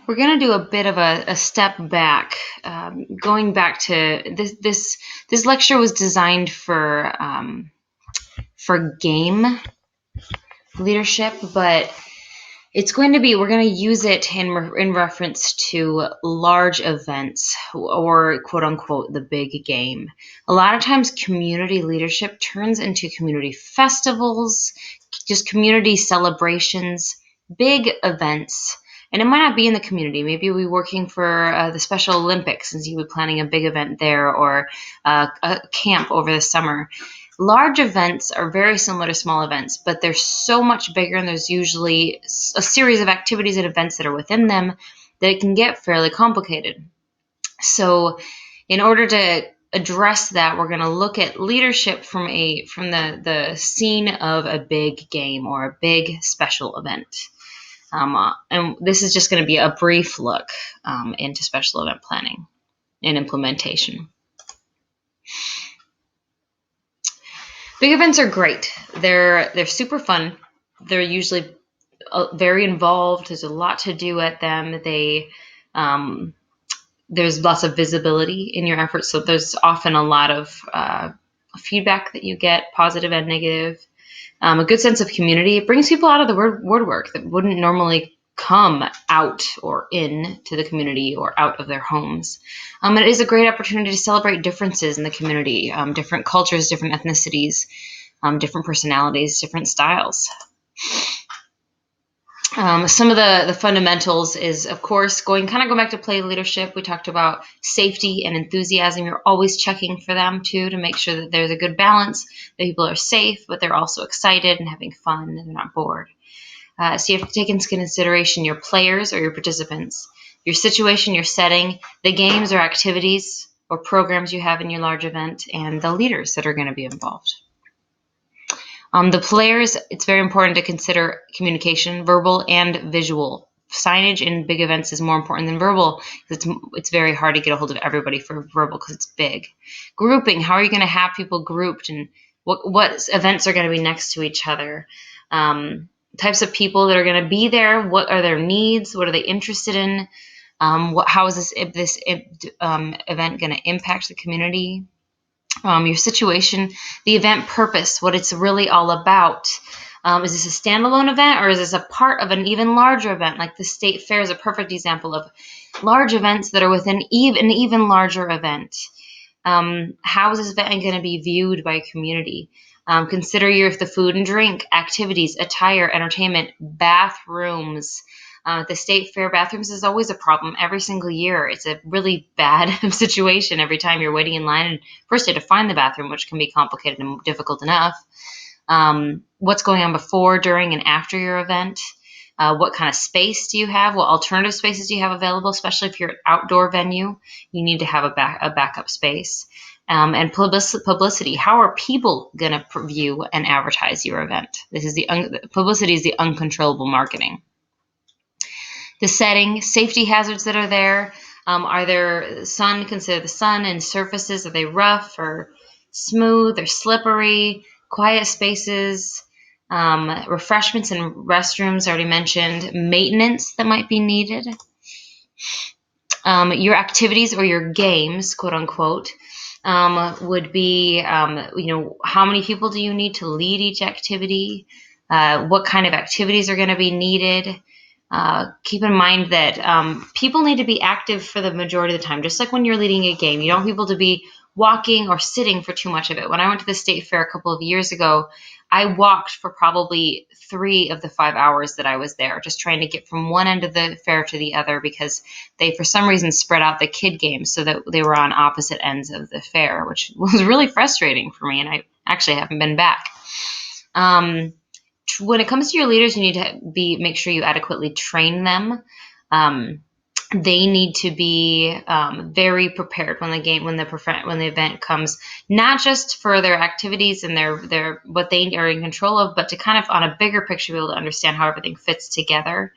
We're going to do a bit of a step back, going back to this lecture was designed for game leadership, but we're going to use it in reference to large events or quote unquote the big game. A lot of times community leadership turns into community festivals, just community celebrations, big events. And it might not be in the community. Maybe we're working for the Special Olympics and you'll be planning a big event there, or a camp over the summer. Large events are very similar to small events, but they're so much bigger, and there's usually a series of activities and events that are within them that it can get fairly complicated. So in order to address that, we're going to look at leadership from the scene of a big game or a big special event. And this is just going to be a brief look into special event planning and implementation. Big events are great. They're super fun. They're usually very involved. There's a lot to do at them. There's lots of visibility in your efforts, so there's often a lot of feedback that you get, positive and negative. A good sense of community. It brings people out of the woodwork that wouldn't normally come out or in to the community or out of their homes. It is a great opportunity to celebrate differences in the community, different cultures, different ethnicities, different personalities, different styles. Some of the fundamentals is, of course, go back to play leadership. We talked about safety and enthusiasm. You're always checking for them, too, to make sure that there's a good balance, that people are safe, but they're also excited and having fun and they're not bored. So you have to take into consideration your players or your participants, your situation, your setting, the games or activities or programs you have in your large event, and the leaders that are going to be involved. The players, it's very important to consider communication, verbal and visual. Signage in big events is more important than verbal because it's very hard to get a hold of everybody for verbal because it's big. Grouping, how are you going to have people grouped, and what events are going to be next to each other? Types of people that are going to be there, what are their needs, what are they interested in? How is this event going to impact the community? Your situation, the event purpose, what it's really all about. Is this a standalone event, or is this a part of an even larger event? Like the state fair is a perfect example of large events that are within an even larger event. How is this event going to be viewed by a community? Consider the food and drink, activities, attire, entertainment, bathrooms. At the state fair, bathrooms is always a problem every single year. It's a really bad situation every time you're waiting in line and first you have to find the bathroom, which can be complicated and difficult enough. What's going on before, during, and after your event? What kind of space do you have? What alternative spaces do you have available? Especially if you're an outdoor venue, you need to have a backup space. And publicity. How are people going to view and advertise your event? Publicity is the uncontrollable marketing. The setting, safety hazards that are there. Consider the sun and surfaces. Are they rough or smooth or slippery? Quiet spaces, refreshments and restrooms, already mentioned. Maintenance that might be needed. Your activities or your games, quote unquote, would be, how many people do you need to lead each activity? What kind of activities are going to be needed? Keep in mind that people need to be active for the majority of the time. Just like when you're leading a game, you don't want people to be walking or sitting for too much of it. When I went to the state fair a couple of years ago, I walked for probably 3 of the 5 hours that I was there, just trying to get from one end of the fair to the other because they, for some reason, spread out the kid games so that they were on opposite ends of the fair, which was really frustrating for me, and I actually haven't been back. When it comes to your leaders, you need to make sure you adequately train them. They need to be very prepared when the event comes, not just for their activities and their what they are in control of, but to kind of on a bigger picture be able to understand how everything fits together.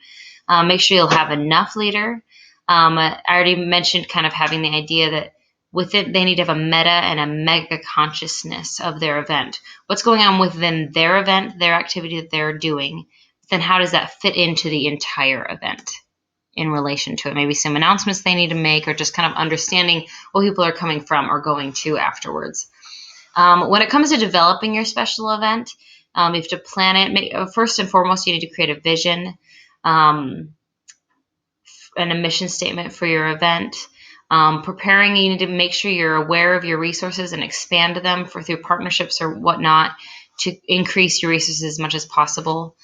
Make sure you'll have enough leader. I already mentioned kind of having the idea that with it, they need to have a meta and a mega consciousness of their event. What's going on within their event, their activity that they're doing, then how does that fit into the entire event? in relation to it. Maybe some announcements they need to make, or just kind of understanding what people are coming from or going to afterwards. When it comes to developing your special event, you have to plan it. First and foremost, you need to create a vision, and a mission statement for your event. Preparing, you need to make sure you're aware of your resources and expand them through partnerships or whatnot to increase your resources as much as possible.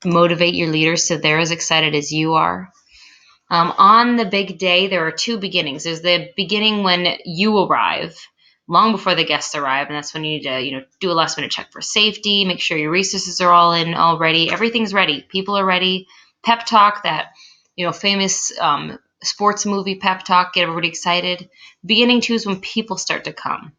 Motivate your leaders so they're as excited as you are. On the big day, there are two beginnings. There's the beginning when you arrive, long before the guests arrive, and that's when you need to, do a last minute check for safety, make sure your resources are all in, all ready, everything's ready, people are ready. Pep talk, that famous sports movie pep talk, get everybody excited. Beginning two is when people start to come.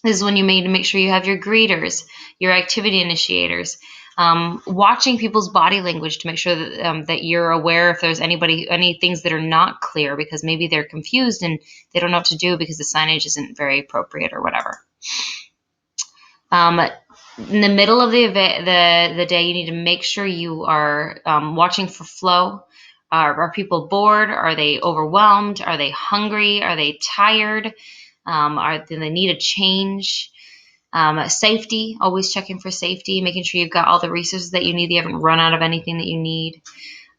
This is when you need to make sure you have your greeters, your activity initiators, watching people's body language to make sure that you're aware if there's any things that are not clear, because maybe they're confused and they don't know what to do because the signage isn't very appropriate or whatever. In the middle of the day, you need to make sure you are watching for flow. Are people bored? Are they overwhelmed? Are they hungry? Are they tired? Do they need a change? Safety, always checking for safety, making sure you've got all the resources that you need. You haven't run out of anything that you need.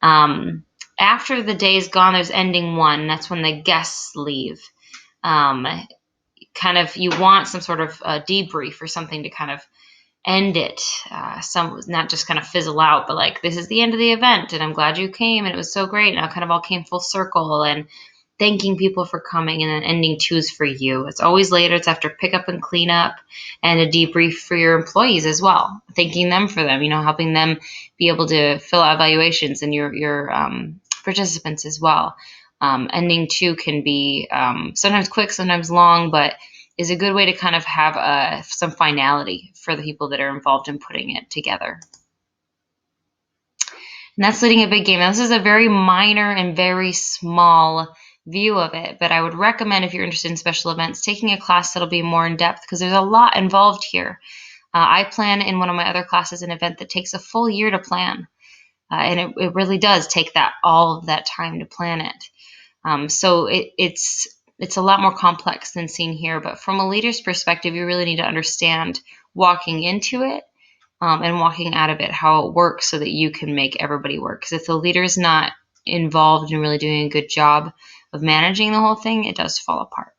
After the day is gone, there's ending one. That's when the guests leave. You want some sort of debrief or something to kind of end it. Not just kind of fizzle out, but like, this is the end of the event and I'm glad you came and it was so great. Now it kind of all came full circle, and thanking people for coming, and then ending two is for you. It's always later. It's after pickup and cleanup, and a debrief for your employees as well. Thanking them for them, helping them be able to fill out evaluations, and your participants as well. Ending two can be sometimes quick, sometimes long, but is a good way to kind of have some finality for the people that are involved in putting it together. And that's leading a big game. Now, this is a very minor and very small view of it, but I would recommend, if you're interested in special events, taking a class that'll be more in depth, because there's a lot involved here. I plan in one of my other classes an event that takes a full year to plan, and it really does take all of that time to plan it. So it's a lot more complex than seen here, but from a leader's perspective, you really need to understand walking into it and walking out of it, how it works, so that you can make everybody work. Because if the leader is not involved in really doing a good job of managing the whole thing, it does fall apart.